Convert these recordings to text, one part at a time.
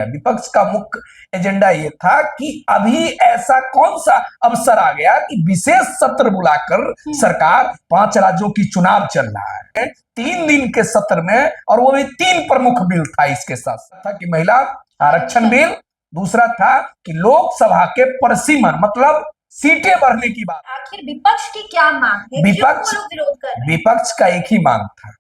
विपक्ष का मुख्य एजेंडा ये था कि अभी ऐसा कौन सा अवसर आ गया कि विशेष सत्र बुलाकर सरकार 5 राज्यों की चुनाव चल रहा है 3 दिन के सत्र में, और वो भी 3 प्रमुख बिल था। इसके साथ था कि महिला आरक्षण बिल, दूसरा था कि लोकसभा के परिसीमन मतलब सीटें बढ़ने की बात। आखिर विपक्ष की क्या मांग है? विपक्ष का एक ही मांग था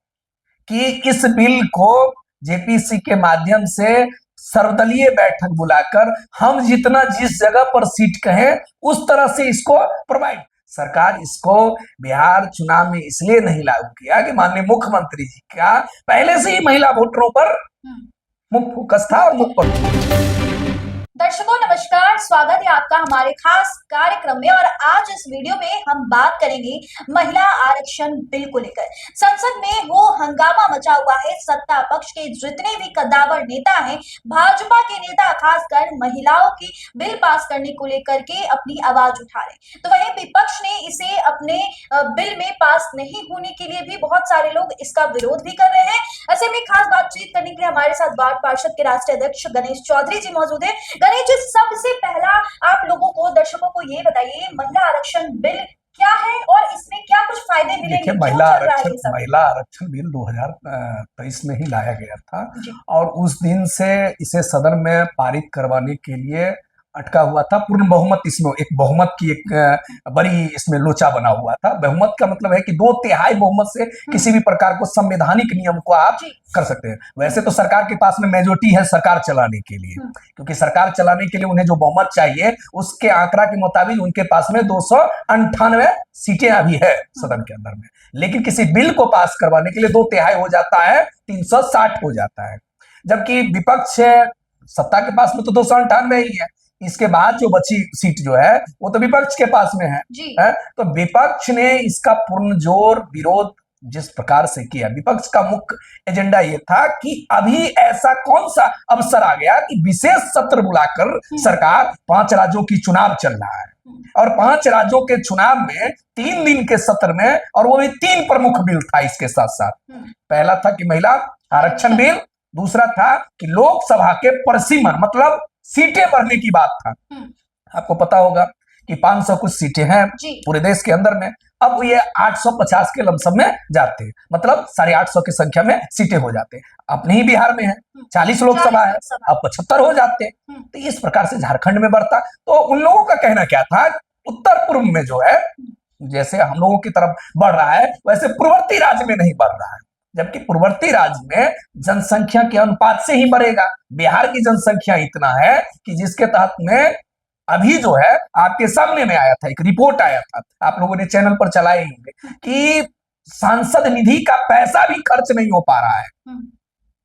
कि इस बिल को जेपीसी के माध्यम से सर्वदलीय बैठक बुलाकर हम जितना जिस जगह पर सीट कहें उस तरह से इसको प्रोवाइड। सरकार इसको बिहार चुनाव में इसलिए नहीं लागू किया कि माननीय मुख्यमंत्री जी का पहले से ही महिला वोटरों पर मुख्य फोकस था और मुख्य। दर्शकों नमस्कार, स्वागत है आपका हमारे खास कार्यक्रम में। और आज इस वीडियो में हम बात करेंगे महिला आरक्षण बिल को लेकर। संसद में वो हंगामा मचा हुआ है। सत्ता पक्ष के जितने भी कद्दावर नेता हैं, भाजपा के नेता खासकर महिलाओं की बिल पास करने को लेकर के अपनी आवाज उठा रहे, तो वहीं विपक्ष ने इसे अपने बिल में पास नहीं होने के लिए भी बहुत सारे लोग इसका विरोध भी कर रहे हैं। ऐसे में खास बातचीत करने के लिए हमारे साथ वार्ड पार्षद के राष्ट्रीय अध्यक्ष गणेश चौधरी जी मौजूद है। गणेश जी, सबसे पहला आप लोगों को, दर्शकों को ये बताइए, महिला आरक्षण बिल क्या है और इसमें क्या कुछ फायदे मिलेंगे? महिला आरक्षण बिल 2023 में ही लाया गया था और उस दिन से इसे सदन में पारित करवाने के लिए अटका हुआ था। पूर्ण बहुमत, इसमें एक बहुमत की एक बड़ी इसमें लोचा बना हुआ था। बहुमत का मतलब है कि 2/3 बहुमत से किसी भी प्रकार को संवैधानिक नियम को आप कर सकते हैं। वैसे तो सरकार के पास में मेजोरिटी है सरकार चलाने के लिए, क्योंकि सरकार चलाने के लिए उन्हें जो बहुमत चाहिए उसके आंकड़ा के मुताबिक उनके पास में 298 सीटें अभी है सदन के अंदर में। लेकिन किसी बिल को पास करवाने के लिए 2/3 हो जाता है, 360 हो जाता है। जबकि विपक्ष सत्ता के पास में तो 298 ही है। इसके बाद जो बची सीट जो है वो तो विपक्ष के पास में है। तो विपक्ष ने इसका पुरजोर विरोध जिस प्रकार से किया, विपक्ष का मुख्य एजेंडा ये था कि अभी ऐसा कौन सा अवसर आ गया कि विशेष सत्र बुलाकर सरकार 5 राज्यों की चुनाव चल रहा है और 5 राज्यों के चुनाव में 3 दिन के सत्र में, और वो भी 3 प्रमुख बिल था इसके साथ साथ। पहला था कि महिला आरक्षण बिल, दूसरा था कि लोकसभा के परिसीमन मतलब सीटें बढ़ने की बात था। आपको पता होगा कि 500 कुछ सीटें हैं पूरे देश के अंदर में, अब ये 850 के लमसम में जाते हैं, मतलब 850 की संख्या में सीटें हो जाते हैं। अपने ही बिहार में है 40 लोकसभा है, अब 75 हो जाते हैं। तो इस प्रकार से झारखंड में बढ़ता। तो उन लोगों का कहना क्या था, उत्तर पूर्व में जो है जैसे हम लोगों की तरफ बढ़ रहा है वैसे पूर्ववर्ती राज्य में नहीं बढ़ रहा है, जबकि पूर्ववर्ती राज्य में जनसंख्या के अनुपात से ही बढ़ेगा। बिहार की जनसंख्या इतना है कि जिसके तहत में अभी जो है आपके सामने में आया था, एक रिपोर्ट आया था, आप लोगों ने चैनल पर चलाए होंगे कि सांसद निधि का पैसा भी खर्च नहीं हो पा रहा है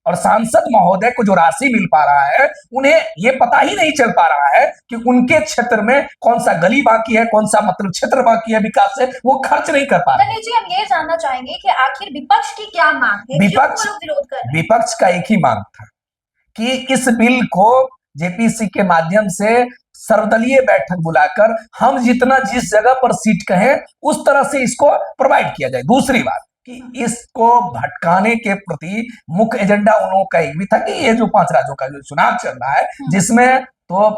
और सांसद महोदय को जो राशि मिल पा रहा है उन्हें ये पता ही नहीं चल पा रहा है कि उनके क्षेत्र में कौन सा गली बाकी है, कौन सा मतलब क्षेत्र बाकी है विकास से, वो खर्च नहीं कर पा रहे। जी, हम ये जानना चाहेंगे कि आखिर विपक्ष की क्या मांग है? विपक्ष का एक ही मांग था कि इस बिल को जेपीसी के माध्यम से सर्वदलीय बैठक बुलाकर हम जितना जिस जगह पर सीट कहें उस तरह से इसको प्रोवाइड किया जाए। दूसरी बात कि इसको भटकाने के प्रति मुख्य एजेंडा उन लोगों का एक भी था कि ये जो 5 राज्यों का जो चुनाव चल रहा है, जिसमें तो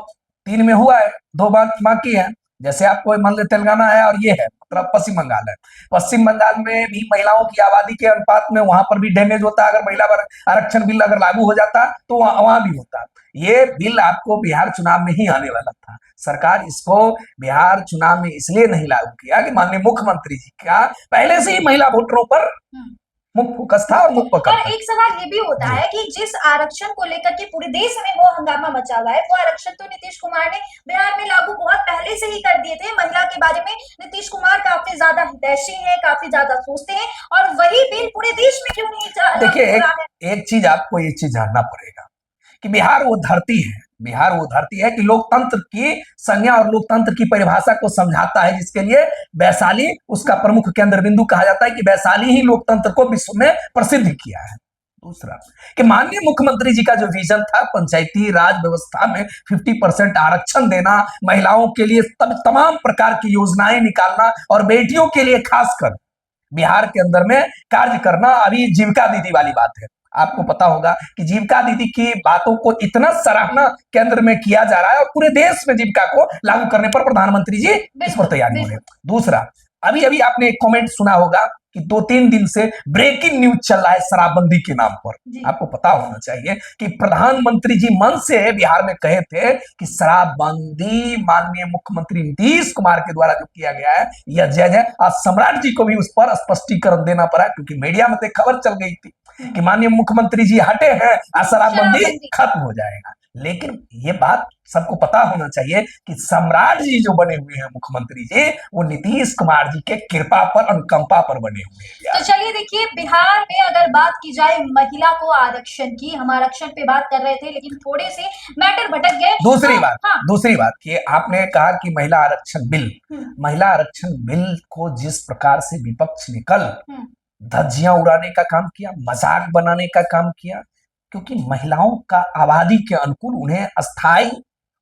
3 में हुआ है, 2 बात बाकी है। जैसे आपको मान लो तेलंगाना है और ये है मतलब पश्चिम बंगाल है। पश्चिम बंगाल में भी महिलाओं की आबादी के अनुपात में वहां पर भी डैमेज होता है। अगर महिला आरक्षण बिल अगर लागू हो जाता तो वहां भी होता। ये बिल आपको बिहार चुनाव में ही आने वाला था। सरकार इसको बिहार चुनाव में इसलिए नहीं लागू किया कि माननीय मुख्यमंत्री जी का पहले से ही महिला वोटरों पर मुख्य फोकस था और मुख्य पकड़। और एक सवाल ये भी होता है कि जिस आरक्षण को लेकर के पूरे देश में वो हंगामा मचा हुआ है, वो आरक्षण तो नीतीश कुमार ने बिहार में लागू बहुत पहले से ही कर दिए थे। महिला के बारे में नीतीश कुमार काफी ज्यादा हितैषी है, काफी ज्यादा सोचते हैं, और वही बिल पूरे देश में क्यों नहीं? देखिए, एक चीज आपको ये चीज जानना पड़ेगा कि बिहार वो धरती है कि लोकतंत्र की संज्ञा और लोकतंत्र की परिभाषा को समझाता है, जिसके लिए वैशाली उसका प्रमुख केंद्र बिंदु कहा जाता है कि वैशाली ही लोकतंत्र को विश्व में प्रसिद्ध किया है। दूसरा कि माननीय मुख्यमंत्री जी का जो विजन था पंचायती राज व्यवस्था में 50% आरक्षण देना, महिलाओं के लिए तमाम प्रकार की योजनाएं निकालना और बेटियों के लिए खासकर बिहार के अंदर में कार्य करना, अभी जीविका दीदी वाली बात है, आपको पता होगा कि जीविका दीदी की बातों को इतना सराहना केंद्र में किया जा रहा है और पूरे देश में जीविका को लागू करने पर प्रधानमंत्री जी इस पर तैयारी हो रहे हैं। दूसरा, अभी अभी आपने एक कमेंट सुना होगा कि 2-3 दिन से ब्रेकिंग न्यूज चल रहा है शराबबंदी के नाम पर। आपको पता होना चाहिए कि प्रधानमंत्री जी मन से बिहार में कहे थे कि शराबबंदी माननीय मुख्यमंत्री नीतीश कुमार के द्वारा जो किया गया है यह जायज है। आज सम्राट जी को भी उस पर स्पष्टीकरण देना पड़ा क्योंकि मीडिया में तो खबर चल गई थी कि माननीय मुख्यमंत्री जी हटे हैं और शराबबंदी खत्म हो जाएगा। लेकिन ये बात सबको पता होना चाहिए कि सम्राट जी जो बने हुए हैं मुख्यमंत्री जी, वो नीतीश कुमार जी के कृपा पर अनुकंपा पर बने हुए हैं। तो चलिए देखिए, बिहार में अगर बात की जाए महिला को आरक्षण की, हम आरक्षण पे बात कर रहे थे लेकिन थोड़े से मैटर भटक गए। दूसरी बात कि आपने कहा कि महिला आरक्षण बिल को जिस प्रकार से विपक्ष ने कल धज्जियां उड़ाने का काम किया, मजाक बनाने का काम किया, क्योंकि महिलाओं का आबादी के अनुकूल उन्हें अस्थाई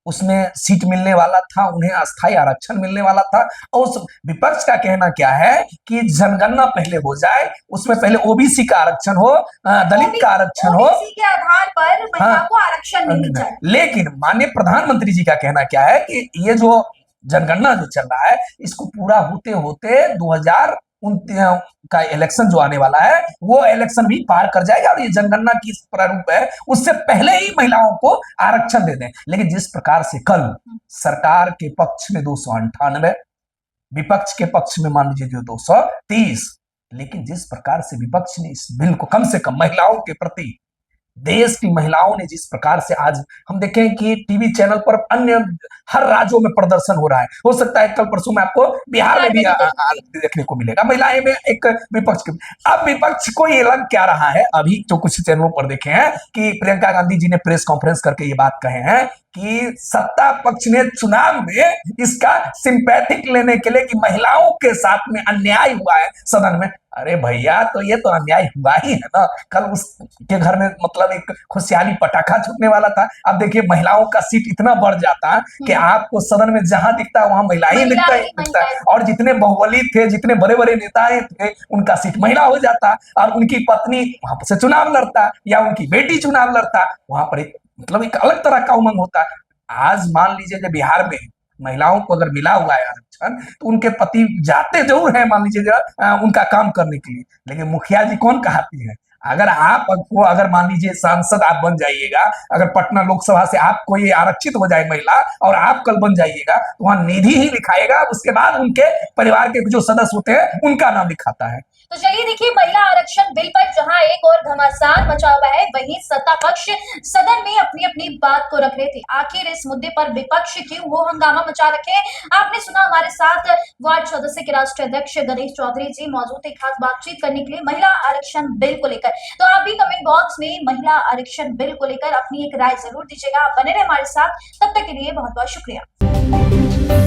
उसमें सीट मिलने वाला था, उन्हें अस्थाई आरक्षण मिलने वाला था। और उस विपक्ष का कहना क्या है कि जनगणना पहले हो जाए, उसमें पहले ओबीसी का आरक्षण हो, दलित का आरक्षण हो, ओबीसी के आधार पर महिला को आरक्षण मिलनी चाहिए। लेकिन माननीय प्रधानमंत्री जी का कहना क्या है कि ये जो जनगणना जो चल रहा है इसको पूरा होते होते 2000 का इलेक्शन जो आने वाला है वो इलेक्शन भी पार कर जाएगा और ये जनगणना की प्रारूप है उससे पहले ही महिलाओं को आरक्षण दे दें। लेकिन जिस प्रकार से कल सरकार के पक्ष में 298, विपक्ष के पक्ष में मान लीजिए जो 230, लेकिन जिस प्रकार से विपक्ष ने इस बिल को कम से कम महिलाओं के प्रति, देश की महिलाओं ने जिस प्रकार से, आज हम देखें कि टीवी चैनल पर अन्य हर राज्यों में प्रदर्शन हो रहा है, हो सकता है कल परसों में आपको बिहार में भी देखने को मिलेगा महिलाएं में एक विपक्ष के। अब विपक्ष को ये लग क्या रहा है, अभी जो कुछ चैनलों पर देखे हैं कि प्रियंका गांधी जी ने प्रेस कॉन्फ्रेंस करके ये बात कहे हैं कि सत्ता पक्ष ने चुनाव में इसका सिंपैथिक लेने के लिए कि महिलाओं के साथ में अन्याय हुआ है सदन में। अरे भैया, तो ये तो अन्याय हुआ ही है ना। कल उसके घर में मतलब एक खुशहाली पटाखा छूटने वाला था। अब देखिए महिलाओं का सीट इतना बढ़ जाता कि आपको सदन में जहां दिखता है वहां महिला ही दिखता है और जितने बाहुबली थे, जितने बड़े बड़े नेताएं थे, उनका सीट महिला हो जाता और उनकी पत्नी वहां से चुनाव लड़ता या उनकी बेटी चुनाव लड़ता, वहां पर एक मतलब एक अलग तरह का उमंग होता है। आज मान लीजिए जब बिहार में महिलाओं को अगर मिला हुआ है आरक्षण तो उनके पति जाते जरूर है मान लीजिए उनका काम करने के लिए, लेकिन मुखिया जी कौन कहती है। अगर आपको अगर मान लीजिए सांसद आप बन जाइएगा, अगर पटना लोकसभा से आपको ये आरक्षित हो जाए महिला और आप कल बन जाइएगा तो वहां निधि ही लिखाएगा, उसके बाद उनके परिवार के जो सदस्य होते हैं उनका नाम लिखाता है। तो चलिए देखिए, महिला आरक्षण बिल पर जहां एक और घमासान मचा हुआ है, वहीं सत्ता पक्ष सदन में अपनी अपनी बात को रख रहे थे। आखिर इस मुद्दे पर विपक्ष क्यों वो हंगामा मचा रखे, आपने सुना। हमारे साथ वार्ड सदस्य के राष्ट्रीय अध्यक्ष गणेश चौधरी जी मौजूद थे खास बातचीत करने के लिए महिला आरक्षण बिल को लेकर। तो आप भी कमेंट बॉक्स में महिला आरक्षण बिल को लेकर अपनी एक राय जरूर दीजिएगा। आप बने रहे हमारे साथ, तब तक के लिए बहुत बहुत शुक्रिया।